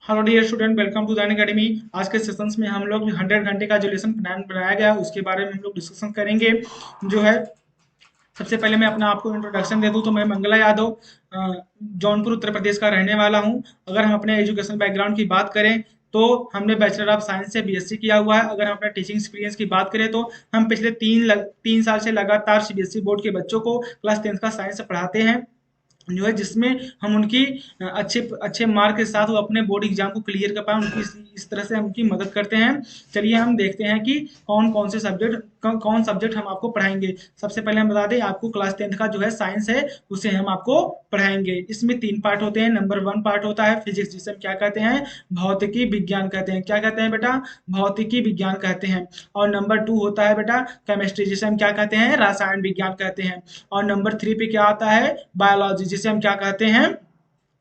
Hello dear student, welcome to the academy. आज के sessions में हम लोग 100 घंटे का जो लेसन प्लान बनाया गया है उसके बारे में हम लोग डिस्कशन करेंगे। जो है, सबसे पहले मैं अपना आपको इंट्रोडक्शन दे दूं तो मैं मंगला यादव जौनपुर उत्तर प्रदेश का रहने वाला हूं। अगर हम अपने एजुकेशन बैकग्राउंड की बात करें तो हमने बैचलर ऑफ साइंस से बीएससी किया हुआ है। अगर हम अपने टीचिंग एक्सपीरियंस की बात करें तो हम पिछले 3 साल से लगातार सीबीएसई बोर्ड के बच्चों को क्लास 10th का साइंस पढ़ाते हैं, जो है जिसमें हम उनकी अच्छे अच्छे मार्क के साथ वो अपने बोर्ड एग्जाम को क्लियर कर पाए, उनकी इस तरह से हम उनकी मदद करते हैं। चलिए हम देखते हैं कि कौन से सब्जेक्ट कौन सब्जेक्ट हम आपको पढ़ाएंगे। सबसे पहले हम बता दें, आपको क्लास 10th का जो है साइंस है उसे हम आपको पढ़ाएंगे। इसमें 3 पार्ट होते हैं। नंबर 1 पार्ट होता है फिजिक्स, जिसे हम क्या कहते हैं, भौतिकी विज्ञान कहते हैं। क्या कहते हैं बेटा, भौतिकी विज्ञान कहते हैं। और नंबर 2 होता है बेटा केमिस्ट्री, जिसे हम क्या कहते हैं, रसायन विज्ञान कहते हैं। और नंबर 3 पे क्या आता है, बायोलॉजी, जिसे हम क्या कहते हैं,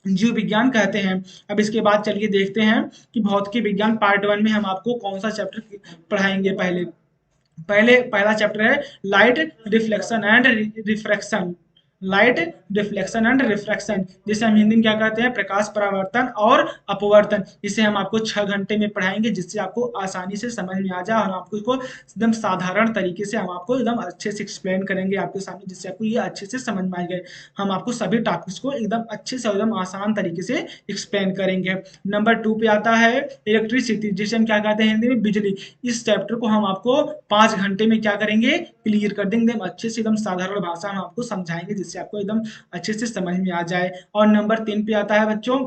जीव विज्ञान कहते हैं। अब इसके बाद चलिए देखते हैं कि भौतिकी विज्ञान पार्ट 1 में हम आपको कौन सा चैप्टर पढ़ाएंगे। पहले पहले पहला चैप्टर है light reflection and refraction. Light reflection and refraction, जिसे हम हिंदी में क्या कहते हैं, प्रकाश परावर्तन और अपवर्तन। इसे हम आपको 6 घंटे में पढ़ाएंगे, जिससे आपको आसानी से समझ में आ जाए और आपको इसको एकदम साधारण तरीके से हम आपको एकदम अच्छे से एक्सप्लेन करेंगे आपके सामने, जिससे आपको ये अच्छे से समझ में आ जाए। हम आपको सभी टॉपिक्स को एकदम अच्छे से एकदम आसान तरीके से एक्सप्लेन करेंगे। नंबर 2 पे आता है इलेक्ट्रिसिटी, जिसे हम क्या कहते हैं हिंदी में, बिजली। इस चैप्टर को हम आपको 5 घंटे में क्या करेंगे, क्लियर कर देंगे एकदम अच्छे से, एकदम साधारण भाषा में आपको समझाएंगे, जिससे आपको एकदम अच्छे से समझ में आ जाए। और नंबर 3 पे आता है बच्चों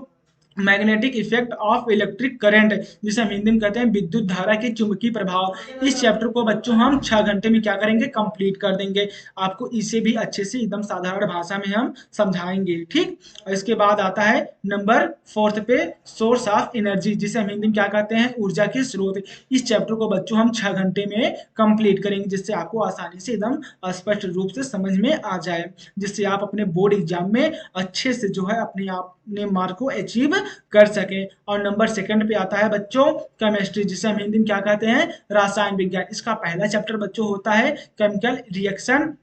magnetic effect of electric current, जिसे हम हिंदी में कहते हैं विद्युत धारा के चुंबकीय प्रभाव। इस चैप्टर को बच्चों हम 6 घंटे में क्या करेंगे, कंप्लीट कर देंगे। आपको इसे भी अच्छे से एकदम साधारण भाषा में हम समझाएंगे, ठीक। और इसके बाद आता है नंबर 4 पे सोर्स ऑफ एनर्जी, जिसे हम हिंदी में क्या कहते हैं, ऊर्जा के स्रोत। इस चैप्टर को बच्चों हम 6 घंटे में कंप्लीट करेंगे, जिससे आपको आसानी से एकदम स्पष्ट रूप से समझ में आ जाए, जिससे आप अपने बोर्ड एग्जाम में अच्छे से जो है अपने मार्क को अचीव कर सके। और नंबर 2 पे आता है बच्चों केमिस्ट्री, जिसे हम हिंदी में क्या कहते हैं, रसायन विज्ञान। इसका पहला चैप्टर बच्चों होता है केमिकल रिएक्शन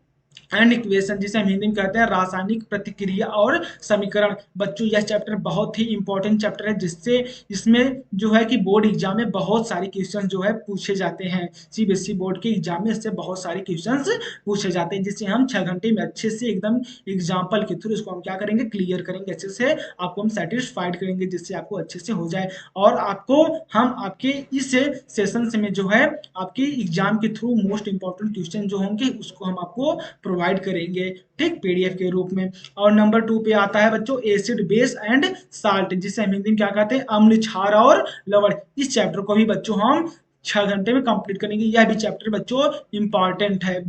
एंड इक्वेशन, जिसे हम हिंदी में कहते हैं रासायनिक प्रतिक्रिया और समीकरण। बच्चों यह चैप्टर बहुत ही इंपॉर्टेंट चैप्टर है, जिससे इसमें जो है कि बोर्ड एग्जाम में बहुत सारे क्वेश्चन जो है पूछे जाते हैं। सीबीएसई बोर्ड के एग्जाम में इससे बहुत सारे क्वेश्चन पूछे जाते हैं, जिससे हम 6 घंटे में अच्छे से एकदम एग्जाम्पल के थ्रू इसको हम क्या करेंगे, क्लियर करेंगे अच्छे से, आपको हम सेटिस्फाइड करेंगे, जिससे आपको अच्छे से हो जाए। और आपको हम आपके इस सेशन में जो है आपके एग्जाम के थ्रू मोस्ट इंपॉर्टेंट क्वेश्चन जो होंगे उसको हम आपको प्रोवाइड करेंगे, ठीक, पीडीएफ के रूप में। और नंबर 2 पे आता है बच्चों एसिड बेस एंड साल्ट, जिसे हम हिंदी में क्या कहते हैं, अम्ल क्षार और लवण। इस चैप्टर को भी बच्चों हम 6 घंटे में कंप्लीट करेंगे। यह भी चैप्टर बच्चों इंपॉर्टेंट है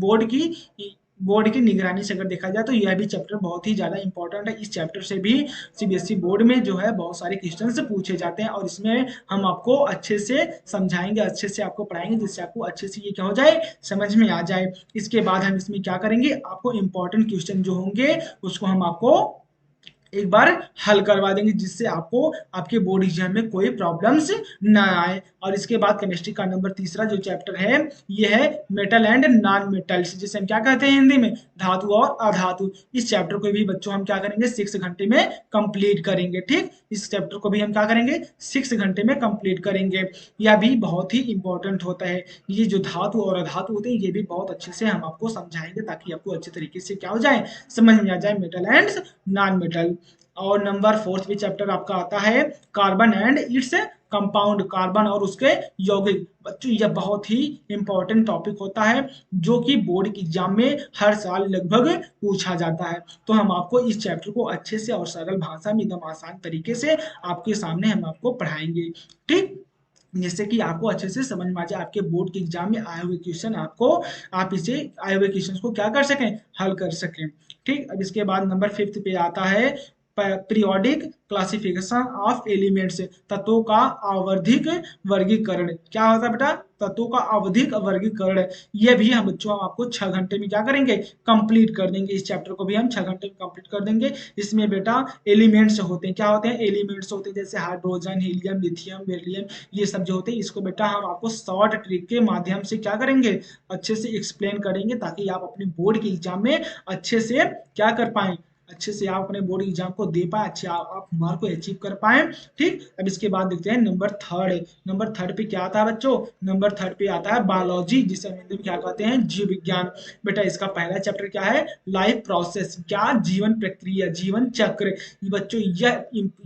बोर्ड की निगरानी से। अगर देखा जाए तो यह भी चैप्टर बहुत ही ज्यादा इंपॉर्टेंट है। इस चैप्टर से भी सीबीएसई बोर्ड में जो है बहुत सारे क्वेश्चन पूछे जाते हैं, और इसमें हम आपको अच्छे से समझाएंगे, अच्छे से आपको पढ़ाएंगे, जिससे आपको अच्छे से ये क्या हो जाए, समझ में आ जाए। इसके बाद हम इसमें क्या करेंगे, आपको इंपॉर्टेंट क्वेश्चन जो होंगे उसको हम आपको एक बार हल करवा देंगे, जिससे आपको आपके बोर्ड एग्जाम में कोई प्रॉब्लम्स ना आए। और इसके बाद केमिस्ट्री का नंबर 3 जो चैप्टर है ये है मेटल एंड नॉन मेटल्स, जिसे हम क्या कहते हैं हिंदी में, धातु और अधातु। इस चैप्टर को भी बच्चों हम क्या करेंगे, 6 घंटे में कंप्लीट करेंगे, ठीक। इस चैप्टर को भी हम क्या करेंगे, 6 घंटे में कंप्लीट करेंगे। यह भी बहुत ही इंपॉर्टेंट होता है। ये जो धातु और अधातु होते हैं ये भी बहुत अच्छे से हम आपको समझाएंगे, ताकि आपको अच्छे तरीके से क्या हो जाए, समझ में आ जाए मेटल एंड नॉन मेटल। और नंबर 4 भी चैप्टर आपका आता है carbon and its compound, carbon और उसके यौगिक। बच्चों यह बहुत ही इंपॉर्टेंट टॉपिक होता है, जो कि बोर्ड की एग्जाम में हर साल लगभग पूछा जाता है। तो हम आपको इस चैप्टर को अच्छे से और सरल भाषा में एकदम आसान तरीके से आपके सामने हम आपको पढ़ाएंगे, ठीक, जिससे कि आपको अच्छे से समझ में आ जाए, आपके बोर्ड के एग्जाम में आए हुए क्वेश्चन आपको, आप इसे आए हुए क्वेश्चन को क्या कर सकें, हल कर सकें, ठीक। अब इसके बाद नंबर 5 पे आता है पीरियोडिक क्लासिफिकेशन ऑफ एलिमेंट्स, तत्वों का आवधिक वर्गीकरण। क्या होता है बेटा, तत्वों का आवधिक वर्गीकरण। यह भी हम बच्चों आपको 6 घंटे में क्या करेंगे, कंप्लीट कर देंगे। इस चैप्टर को भी हम 6 घंटे में कंप्लीट कर देंगे। इसमें बेटा एलिमेंट्स होते हैं, क्या होते हैं, एलिमेंट्स होते हैं, जैसे हाइड्रोजन, हीलियम, लिथियम, बेरिलियम, ये सब जो होते हैं इसको बेटा हम आपको शॉर्ट ट्रिक के माध्यम से क्या करेंगे, अच्छे से एक्सप्लेन करेंगे, ताकि आप अपने बोर्ड के एग्जाम में अच्छे से क्या कर पाए, अच्छे से आप अपने बोर्ड एग्जाम को दे पाए, अच्छे आप मार्क को अचीव कर पाए। ठीक, अब इसके बाद देखते हैं नंबर थर्ड। नंबर थर्ड पे क्या आता है बच्चों? नंबर थर्ड पे आता है बायोलॉजी, जिसे हम हिंदी में क्या कहते हैं? जीव विज्ञान। बेटा इसका पहला चैप्टर क्या है? लाइफ प्रोसेस, क्या? जीवन प्रक्रिया, जीवन चक्र। ये बच्चों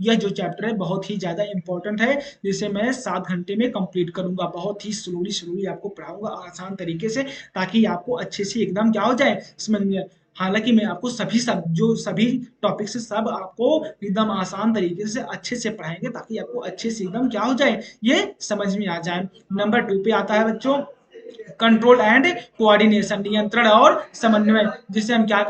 यह जो चैप्टर है बहुत ही ज्यादा इंपॉर्टेंट है, जिसे मैं 7 घंटे में कंप्लीट करूंगा। बहुत ही स्लोली स्लोली आपको पढ़ाऊंगा आसान तरीके से, ताकि आपको अच्छे से एकदम क्या हो जाए, समझ में। हालांकि मैं आपको सभी टॉपिक से सब आपको एकदम आसान तरीके से अच्छे से पढ़ाएंगे, ताकि आपको अच्छे से एकदम क्या हो जाए, ये समझ में आ जाए। नंबर 2 पे आता है बच्चों कंट्रोल एंड कोऑर्डिनेशन, नियंत्रण और समन्वय, जिसे हम क्या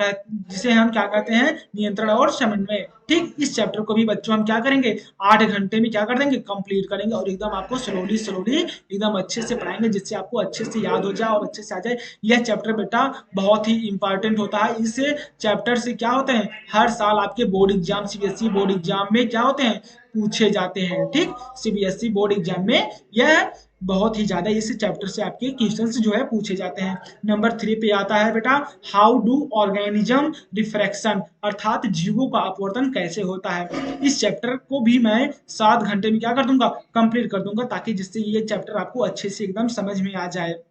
कहते हैं? नियंत्रण और समन्वय। ठीक, इस चैप्टर को भी बच्चों हम क्या करेंगे? 8 घंटे में क्या कर देंगे? कंप्लीट करेंगे, और एकदम आपको स्लोली स्लोली एकदम अच्छे से पढ़ाएंगे, जिससे आपको अच्छे से याद हो जाए और अच्छे से आ जाए। यह चैप्टर बेटा बहुत ही इंपॉर्टेंट होता है। इस चैप्टर से क्या होते हैं? हर साल आपके board exam, CBSE board exam में क्या होते हैं? पूछे जाते हैं। ठीक, सीबीएसई बोर्ड एग्जाम में यह बहुत ही ज्यादा इस चैप्टर से आपके क्वेश्चंस जो है पूछे जाते हैं। नंबर 3 पे आता है बेटा हाउ डू ऑर्गेनिज्म रिफ्रैक्शन, अर्थात जीवों का अपवर्तन कैसे होता है। इस चैप्टर को भी मैं 7 घंटे में क्या कर दूंगा? कंप्लीट कर दूंगा, ताकि जिससे ये चैप्टर आपको अच्छे से एकदम समझ में आ जाए।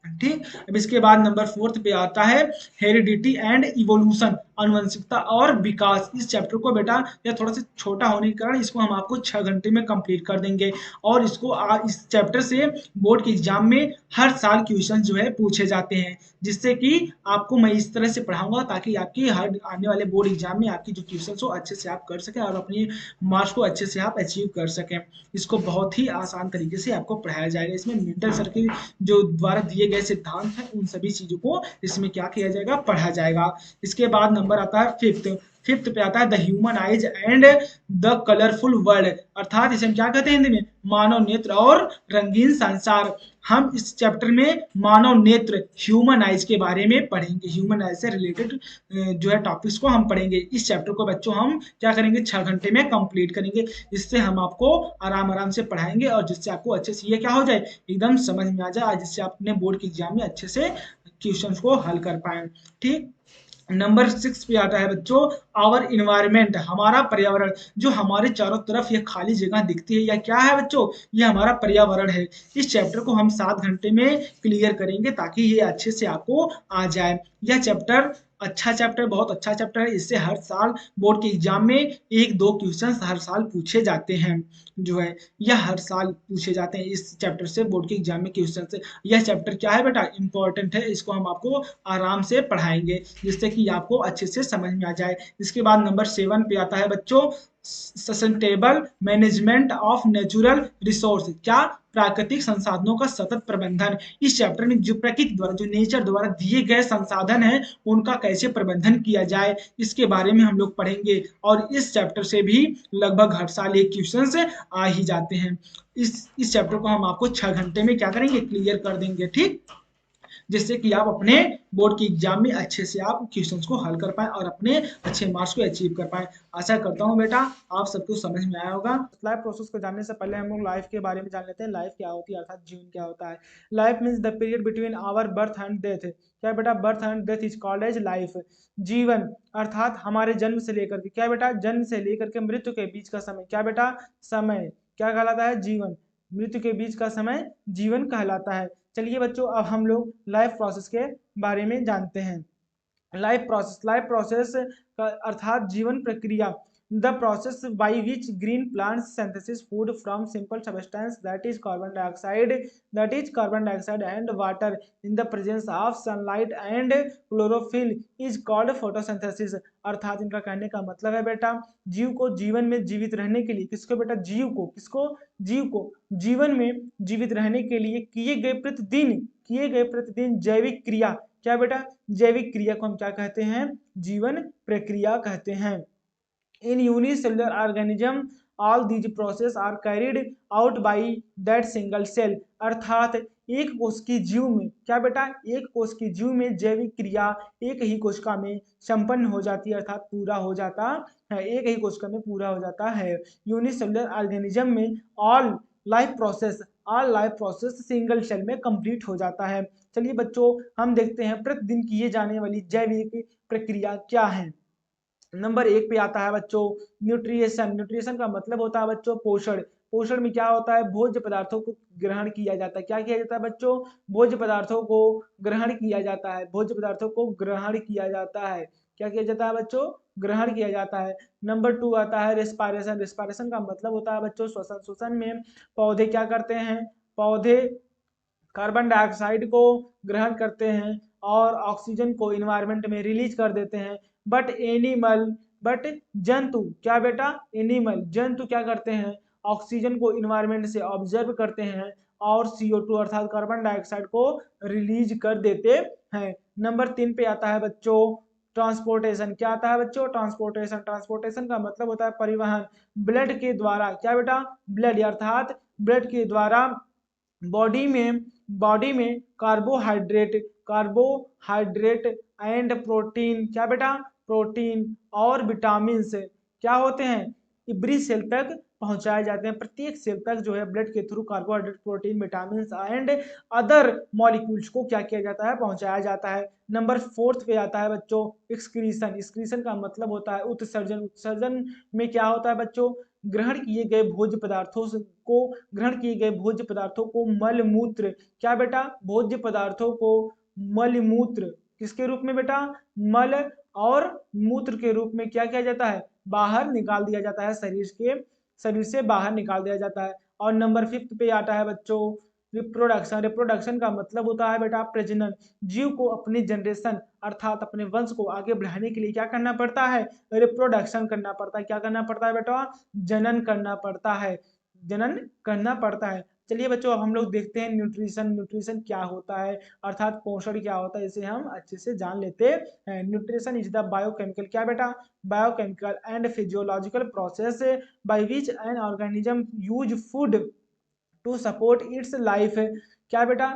ठीक, अब इसके बाद नंबर 4 पे आता है हेरिडिटी एंड इवोल्यूशन, अनुवंशिकता और विकास। इस चैप्टर को बेटा यह थोड़ा सा छोटा होने के कारण इसको हम आपको 6 घंटे में कंप्लीट कर देंगे, और इस चैप्टर से बोर्ड के एग्जाम में हर साल क्वेश्चन जो है पूछे जाते हैं, जिससे कि आपको मैं इस तरह से पढ़ाऊंगा ताकि आपकी हर आने वाले बोर्ड एग्जाम में आपकी जो क्वेश्चन हो अच्छे से आप कर सकें, और अपनी मार्क्स को अच्छे से आप अचीव कर सकें। इसको बहुत ही आसान तरीके से आपको पढ़ाया जाएगा। इसमें मेंटल सर्किल जो द्वारा दिए गए सिद्धांत हैं, उन सभी चीजों को इसमें क्या किया जाएगा? पढ़ा जाएगा। इसके बाद नंबर आता है फिफ्थ। फिफ्थ पे आता है the human eyes and the colourful world, अर्थात इसे हम क्या कहते हैं हिंदी में? मानव नेत्र और रंगीन संसार। हम इस चैप्टर में मानव नेत्र, ह्यूमन आइज के बारे में पढ़ेंगे। ह्यूमन आइज से रिलेटेड जो है टॉपिक्स को हम पढ़ेंगे। इस चैप्टर को बच्चों हम क्या करेंगे? 6 घंटे में कंप्लीट करेंगे। इससे हम आपको आराम आराम से पढ़ाएंगे, और जिससे आपको अच्छे से ये क्या हो जाए? एकदम समझ में आ जाए, जिससे आप अपने बोर्ड के एग्जाम में अच्छे से क्वेश्चंस को हल कर पाए। ठीक, नंबर 6 पे आता है बच्चों आवर इन्वायरमेंट, हमारा पर्यावरण। जो हमारे चारों तरफ ये खाली जगह दिखती है, यह क्या है बच्चों? ये हमारा पर्यावरण है। इस चैप्टर को हम 7 घंटे में क्लियर करेंगे, ताकि ये अच्छे से आपको आ जाए। यह चैप्टर अच्छा चैप्टर, बहुत अच्छा चैप्टर है। इससे हर साल बोर्ड के एग्जाम में 1-2 क्वेश्चन हर साल पूछे जाते हैं, जो है यह हर साल पूछे जाते हैं इस चैप्टर से बोर्ड के एग्जाम में क्वेश्चन से। यह चैप्टर क्या है बेटा? इंपॉर्टेंट है। इसको हम आपको आराम से पढ़ाएंगे, जिससे कि आपको अच्छे से समझ में आ जाए। इसके बाद नंबर 7 पे आता है बच्चों sustainable management of natural resource, क्या? प्राकृतिक संसाधनों का सतत प्रबंधन। इस चैप्टर में जो प्रकृति द्वारा, जो नेचर द्वारा दिए गए संसाधन हैं, उनका कैसे प्रबंधन किया जाए, इसके बारे में हम लोग पढ़ेंगे। और इस चैप्टर से भी लगभग हर साल एक क्वेश्चन आ ही जाते हैं। इस चैप्टर को हम आपको 6 घंटे में क्या करेंगे? क्लियर कर देंगे। ठीक, जिससे कि आप अपने बोर्ड की एग्जाम में अच्छे से आप क्वेश्चंस को हल कर पाए, और अपने अच्छे मार्क्स को अचीव कर पाए। आशा करता हूं बेटा आप सबको समझ में आया होगा। लाइफ प्रोसेस को जानने से पहले हम लोग लाइफ के बारे में जान लेते हैं। लाइफ क्या होती है, अर्थात जीवन क्या होता है। Life means the period between our birth and death. क्या बेटा? Birth and death is called as life. जीवन अर्थात हमारे जन्म से लेकर के, क्या बेटा? जन्म से लेकर के मृत्यु के बीच का समय, क्या बेटा? समय क्या कहलाता है? जीवन। मृत्यु के बीच का समय जीवन कहलाता है। चलिए बच्चों, अब हम लोग लाइफ प्रोसेस के बारे में जानते हैं। लाइफ प्रोसेस का अर्थात जीवन प्रक्रिया, the process by which green plants synthesis food from simple substance that is carbon dioxide and water in the presence of sunlight and chlorophyll is called photosynthesis. अर्थात इनका कहने का मतलब है बेटा, जीव को जीवन में जीवित रहने के लिए, किसको बेटा? जीव को जीवन में जीवित रहने के लिए किए गए प्रतिदिन जैविक क्रिया, क्या बेटा? जैविक क्रिया को हम क्या कहते हैं? जीवन प्रक्रिया कहते हैं। In unicellular organism all these process are carried out by that single cell, अर्थात एक कोश की जीव में, क्या बेटा? एक कोश की जीव में जैविक क्रिया एक ही कोशिका में संपन्न हो जाती है, अर्थात पूरा हो जाता है, एक ही कोशिका में पूरा हो जाता है। यूनिसेलुलर ऑर्गेनिज्म में all life process single cell में कंप्लीट हो जाता है। चलिए बच्चों, हम देखते हैं प्रतिदिन किए जाने वाली जैविक प्रक्रिया क्या है। नंबर 1 पे आता है बच्चों न्यूट्रिशन। न्यूट्रिशन का मतलब होता है बच्चों पोषण। पोषण में क्या होता है, भोज्य पदार्थों को ग्रहण किया जाता है। क्या किया जाता है बच्चों, भोज्य पदार्थों को ग्रहण किया जाता है। भोज्य पदार्थों को ग्रहण किया जाता है। क्या किया जाता है बच्चों, ग्रहण किया जाता है। नंबर 2 आता है रेस्पायरेशन। रेस्पायरेशन का मतलब होता है बच्चों श्वसन। श्वसन में पौधे क्या करते हैं, पौधे कार्बन डाइऑक्साइड को ग्रहण करते हैं और ऑक्सीजन को इन्वायरमेंट में रिलीज कर देते हैं। बट जंतु क्या बेटा, एनिमल जंतु क्या करते हैं, ऑक्सीजन को इन्वायरमेंट से ऑब्जर्व करते हैं और CO2 अर्थात कार्बन डाइऑक्साइड को रिलीज कर देते हैं। नंबर 3 पे आता है बच्चों ट्रांसपोर्टेशन। क्या आता है बच्चों, ट्रांसपोर्टेशन। ट्रांसपोर्टेशन का मतलब होता है परिवहन। ब्लड के द्वारा, क्या बेटा, ब्लड अर्थात ब्लड के द्वारा बॉडी में कार्बोहाइड्रेट एंड प्रोटीन, क्या बेटा, प्रोटीन और विटामिन क्या होते हैं, इब्री सेल तक पहुंचाए जाते हैं। प्रत्येक सेल तक जो है ब्लड के through carbohydrate, protein, vitamin and other molecules को क्या किया जाता है, पहुंचाया जाता है। नंबर 4 पे आता है बच्चों एक्सक्रीशन। एक्सक्रीशन का मतलब होता है उत्सर्जन। उत्सर्जन में क्या होता है बच्चों, ग्रहण किए गए भोज्य पदार्थों को ग्रहण किए गए भोज्य पदार्थों को मल मूत्र, क्या बेटा, भोज्य पदार्थों को मल मूत्र किसके रूप में बेटा, मल और मूत्र के रूप में क्या किया जाता है, बाहर निकाल दिया जाता है, शरीर से बाहर निकाल दिया जाता है। और नंबर 5 पे आता है बच्चों रिप्रोडक्शन। रिप्रोडक्शन का मतलब होता है बेटा प्रजनन। जीव को अपनी जनरेशन अर्थात अपने वंश को आगे बढ़ाने के लिए क्या करना पड़ता है, रिप्रोडक्शन करना पड़ता है। क्या करना पड़ता है बेटा, जनन करना पड़ता है, जनन करना पड़ता है। चलिए बच्चों अब हम लोग देखते हैं न्यूट्रिशन। न्यूट्रिशन क्या होता है अर्थात पोषण क्या होता है, इसे हम अच्छे से जान लेते हैं। न्यूट्रिशन इज द बायोकेमिकल, क्या बेटा, biochemical and physiological process by which an organism use food to support its life. क्या बेटा,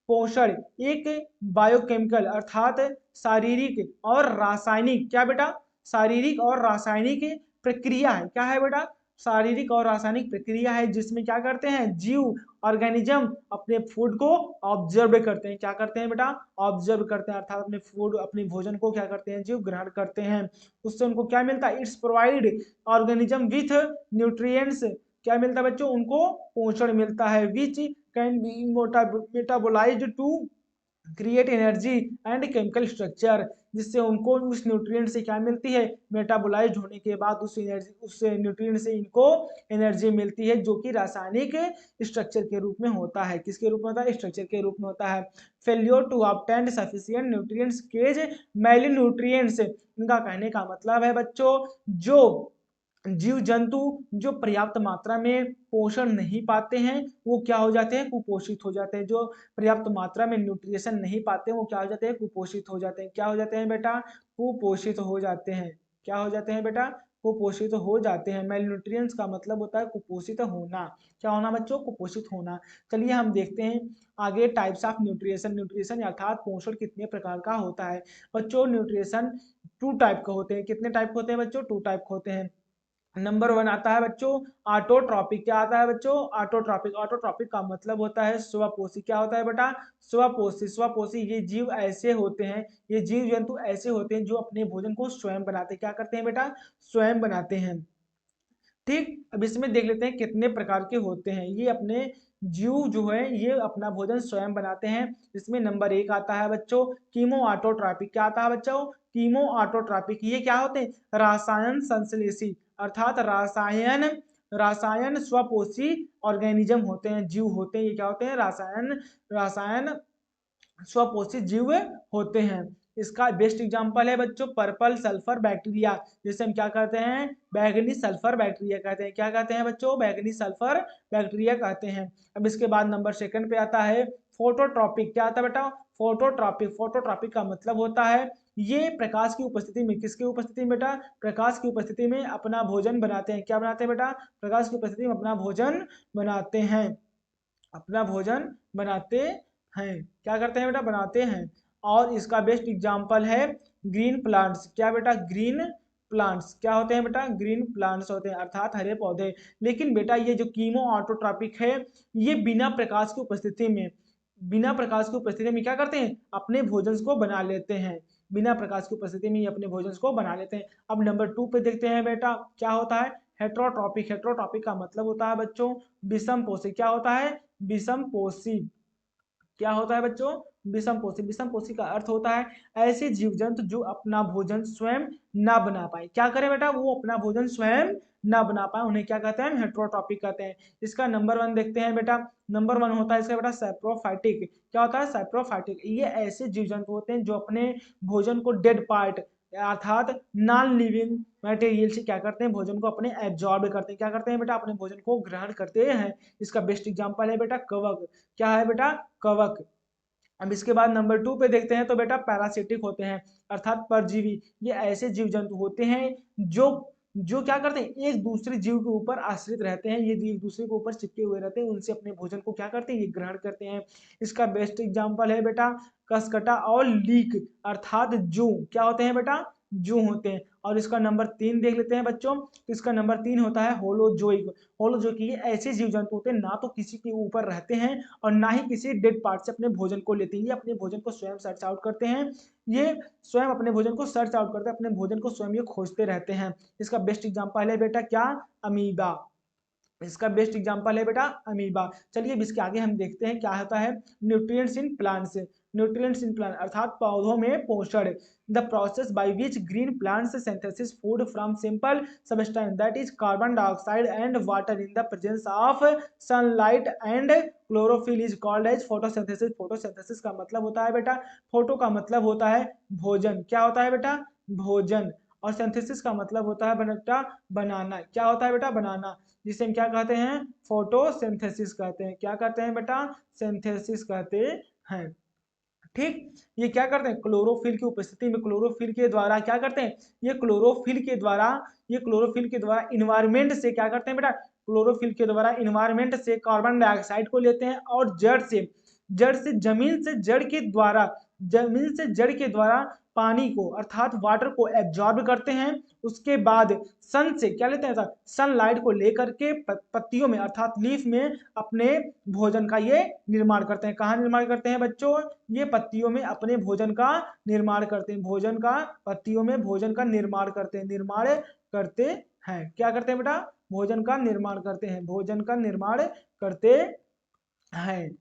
पोषण एक बायोकेमिकल अर्थात शारीरिक और रासायनिक, क्या बेटा, शारीरिक और रासायनिक प्रक्रिया है। क्या है बेटा, शारीरिक और रासायनिक प्रक्रिया है जिसमें क्या करते हैं जीव, ऑर्गेनिज्म अपने फूड को ऑब्जर्व करते हैं। क्या करते हैं बेटा, ऑब्जर्व करते हैं अर्थात अपने फूड, अपने भोजन को क्या करते हैं जीव ग्रहण करते हैं। उससे उनको क्या मिलता है, it's provide organism with nutrients, क्या मिलता है बच्चों, उनको पोषण मिलता है। Which can be metabolised to create energy and chemical structure, जिससे उनको उस न्यूट्रिएंट से क्या मिलती है, मेटाबोलाइज होने के बाद उस न्यूट्रिएंट से इनको एनर्जी मिलती है जो कि रासायनिक स्ट्रक्चर के रूप में होता है। किसके रूप में होता है, स्ट्रक्चर के रूप में होता है। Failure to obtain sufficient nutrients causes malnutrition, इनका कहने का मतलब है बच्चों जो जीव जंतु जो पर्याप्त मात्रा में पोषण नहीं पाते हैं वो क्या हो जाते हैं, कुपोषित हो जाते हैं। जो पर्याप्त मात्रा में न्यूट्रिशन नहीं पाते हैं वो क्या हो जाते हैं, कुपोषित हो जाते हैं। क्या हो जाते हैं बेटा, कुपोषित हो जाते हैं। क्या हो जाते हैं बेटा, कुपोषित हो जाते हैं। मेल न्यूट्रिएंट्स का मतलब होता है कुपोषित होना। क्या होना बच्चों, कुपोषित होना। चलिए हम देखते हैं आगे टाइप्स ऑफ न्यूट्रिशन। न्यूट्रिशन अर्थात पोषण कितने प्रकार का होता है बच्चों। न्यूट्रिशन 2 टाइप का होते हैं। कितने टाइप के होते हैं बच्चों, 2 टाइप के होते हैं। नंबर 1 आता है बच्चों ऑटोट्रॉपिक। क्या आता है बच्चों, ऑटोट्रॉपिक। ऑटोट्रॉपिक का मतलब होता है स्वपोषी। क्या होता है बेटा, स्वपोषी। स्वपोषी ये जीव ऐसे होते हैं, ये जीव जंतु ऐसे होते हैं जो अपने भोजन को स्वयं बनाते हैं। क्या करते हैं बेटा, स्वयं बनाते हैं। ठीक, अब इसमें देख लेते हैं कितने प्रकार के होते हैं। ये अपने जीव जो है ये अपना भोजन स्वयं बनाते हैं। इसमें नंबर 1 आता है बच्चों कीमो ऑटोट्रॉपिक। क्या आता है बच्चों, कीमो ऑटोट्रॉपिक। ये क्या होते हैं, रसायन संश्लेषी अर्थात रसायन स्वपोषी ऑर्गेनिज्म होते हैं, जीव होते हैं। ये क्या होते हैं, रसायन स्वपोषित जीव होते हैं। इसका बेस्ट एग्जांपल है बच्चों पर्पल सल्फर बैक्टीरिया, जिसे हम क्या कहते हैं, बैगनी सल्फर बैक्टीरिया कहते हैं। क्या कहते हैं बच्चों, बैगनी सल्फर बैक्टीरिया कहते हैं। अब इसके बाद नंबर 2 पे आता है फोटोट्रॉपिक। क्या आता है बेटा, फोटोट्रॉपिक। फोटोट्रॉपिक का मतलब होता है ये प्रकाश की उपस्थिति में, किसकी उपस्थिति में बेटा, प्रकाश की उपस्थिति में अपना भोजन बनाते हैं। क्या बनाते हैं बेटा, प्रकाश की उपस्थिति में अपना भोजन बनाते हैं, अपना भोजन बनाते हैं। क्या करते हैं बेटा, बनाते हैं। और इसका बेस्ट एग्जांपल है ग्रीन प्लांट्स। क्या बेटा, ग्रीन प्लांट्स क्या होते हैं बेटा, ग्रीन प्लांट्स होते हैं अर्थात हरे पौधे। लेकिन बेटा ये जो कीमो ऑटोट्रॉपिक है ये बिना प्रकाश की उपस्थिति में क्या करते हैं, अपने भोजन को बना लेते हैं। बिना प्रकाश की उपस्थिति में ये अपने भोजन को बना लेते हैं। अब नंबर 2 पे देखते हैं बेटा क्या होता है हेट्रोट्रॉपिक। हेट्रोट्रॉपिक का मतलब होता है बच्चों विषम पोषी। क्या होता है विषम पोषी। क्या होता है बच्चों विषम पोषी। विषम पोषी का अर्थ होता है ऐसे जीव जंतु जो अपना भोजन स्वयं ना बना पाए। क्या करें बेटा वो अपना भोजन स्वयं ना बना पाए उन्हें क्या कहते हैं हेट्रोट्रॉपिक कहते हैं। इसका नंबर 1 देखते हैं बेटा। नंबर 1 होता है इसका बेटा सैप्रोफाइटिक। क्या होता है सैप्रोफाइटिक। ये ऐसे जीव जंतु होते हैं जो अपने भोजन को डेड पार्ट अर्थात नॉन लिविंग मटेरियल से क्या करते हैं भोजन को अपने एब्जॉर्ब करते हैं। क्या करते हैं बेटा अपने भोजन को ग्रहण करते हैं। इसका बेस्ट एग्जांपल है बेटा कवक। क्या है बेटा कवक। अब इसके बाद नंबर 2 पे देखते हैं तो बेटा पैरासिटिक होते हैं अर्थात परजीवी। ये ऐसे जीव जंतु होते हैं जो जो क्या करते हैं एक दूसरे जीव के ऊपर आश्रित रहते हैं। ये एक दूसरे के ऊपर चिपके हुए रहते हैं उनसे अपने भोजन को क्या करते हैं ये ग्रहण करते हैं। इसका बेस्ट एग्जांपल है बेटा कसकटा और लीक अर्थात जू। क्या होते हैं बेटा जू होते हैं। और इसका नंबर 3 देख लेते हैं बच्चों। तो इसका नंबर 3 होता है होलोजोइक। होलोजोइक ये ऐसे जीव जंतु होते हैं ना तो किसी के ऊपर रहते हैं और ना ही किसी डेड पार्ट से अपने भोजन को लेते हैं। ये अपने भोजन को स्वयं सर्च आउट करते हैं। ये स्वयं अपने भोजन को सर्च आउट करते हैं अपने भोजन को स्वयं ये खोजते रहते हैं। इसका बेस्ट एग्जांपल है बेटा क्या अमीबा। इसका बेस्ट एग्जांपल है बेटा अमीबा। चलिए इसके आगे हम देखते हैं क्या होता है nutrients in plants. Nutrients in plant अर्थात पौधों में पोषण। The process by which green plants synthesis food from simple substance that is carbon dioxide and water in the presence of sunlight and chlorophyll is called as photosynthesis. Photosynthesis का मतलब होता है बेटा photo का मतलब होता है भोजन। क्या होता है बेटा भोजन। और सिंथेसिस का मतलब होता है बेटा बनाना। क्या होता है बेटा बनाना जिसे हम क्या कहते हैं फोटोसिंथेसिस कहते हैं। क्या कहते हैं बेटा सिंथेसिस कहते हैं। ठीक ये क्या करते हैं क्लोरोफिल की उपस्थिति में क्लोरोफिल के द्वारा क्या करते हैं ये क्लोरोफिल के द्वारा इन्वायरमेंट से क्या करते हैं बेटा क्लोरोफिल के द्वारा इन्वायरमेंट से कार्बन डाइऑक्साइड को लेते हैं और जड़ से जमीन से जड़ के द्वारा पानी को अर्थात वाटर को एब्जॉर्ब करते हैं। उसके बाद सन से क्या लेते हैं सनलाइट को लेकर के पत्तियों में अर्थात लीफ में अपने भोजन का ये निर्माण करते हैं। कहाँ निर्माण करते हैं बच्चों ये पत्तियों में अपने भोजन का निर्माण करते हैं। भोजन का पत्तियों में भोजन का निर्माण करते हैं क्या करते हैं बेटा भोजन का निर्माण करते हैं।